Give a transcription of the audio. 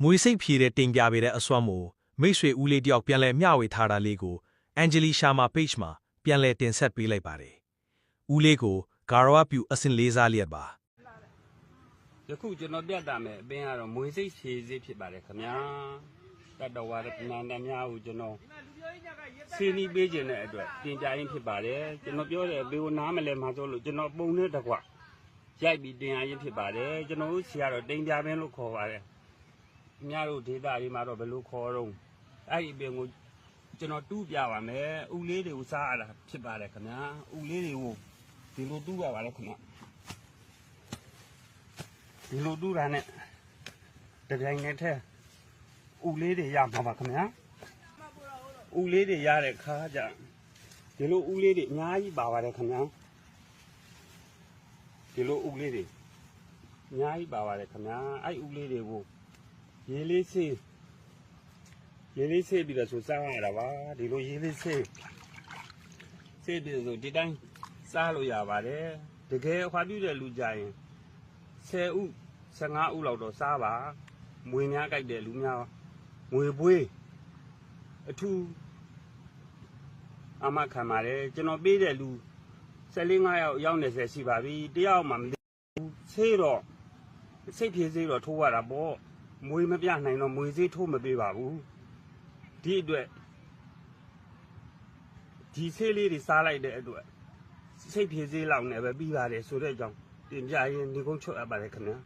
မွေစိတ်ဖြေတဲ့တင်ပြပေးတဲ့အစွမ်းမို့မိတ်ဆွေဦးလေးတယောက်ပြန်လဲမျှဝေထားတာလေးကိုအန်ဂျလီရှာမာ page မှာပြန်လဲတင်ဆက်ပေးလိုက်ပါတယ်။ဦးလေးကိုဂါရဝပြူအစင်လေးစားလျက်ပါယခုကျွန်တော်ပြတ်တာမယ်အပင်ကတော့မွေစိတ်ဖြေစေးဖြစ်ပါတယ်ခင်ဗျာတတ်တော်ဝါဒပညာတများကိုကျွန်တော်စီနီးပေးခြင်းတဲ့အတွက်တင်ပြရင်းဖြစ်ပါတယ်ကျွန်တော်ပြောတဲ့အပေကိုနားမလဲမှာဆိုလို့ကျွန်တော်ပုံနဲ့တကွရိုက်ပြီးတင်ရရင်ဖြစ်ပါတယ်ကျွန်တော်တို့ဆီကတော့တင်ပြပင်းလို့ခေါ်ပါတယ်အများတို့ဒေတာတွေမှာတော့ဘယ်လိုခေါ်တော့အဲ့ဒီအပင်ကိုကျွန်တော်တူးပြပါမယ်ဥလေးတွေကိုစားရတာဖြစ်ပါတယ်ခင်ဗျာဥလေးတွေကိုဒီလိုတူးရပါတယ်ခင်ဗျာဒီလိုတူးတာနဲ့တပြိုင်နက်တည်းဥလေးတွေရမှာပါခင်ဗျာဥလေးတွေရတဲ့ခါကျဒီလိုဥလေးတွေအများကြီးပါပါတယ်ခင်ဗျာဒီလိုဥလေးတွေအများကြီးပါပါတယ်ခင်ဗျာအဲ့ဥလေးတွေကိုရေလေးဆေးပြီးတော့ဆိုစားရတာပါဒီလိုရေလေးဆေးပြီးဆိုဒီတိုင်းစားလို့ရပါတယ်တကယ်ခွာပြည့်တဲ့လူကြရင်10 ဥ 15 ဥလောက်တော့စားပါမွေများကြိုက်တဲ့လူများငွေပွေးအထူးအမခံပါတယ်ကျွန်တော်ပေးတဲ့လူ14-15ယောက်ရောက်နေစေရှိပါပြီတယောက်မှမသိဘူးဆေးတော့စိတ်ဖြေဆေးတော့ထိုးရတာပေါ့မွေမပြနိုင်တော့မွေဆေးထိုးမပေးပါဘူးဒီအတွက်ဒီဆေးလေးတွေစားလိုက်တဲ့အတွက်စိတ်ဖြေဆေးလောက်နဲ့ပဲပြီးပါတယ်ဆိုတဲ့အကြောင်းတင်ပြရင်းဒီကုန်းချွတ်အပ်ပါတယ်ခင်ဗျာ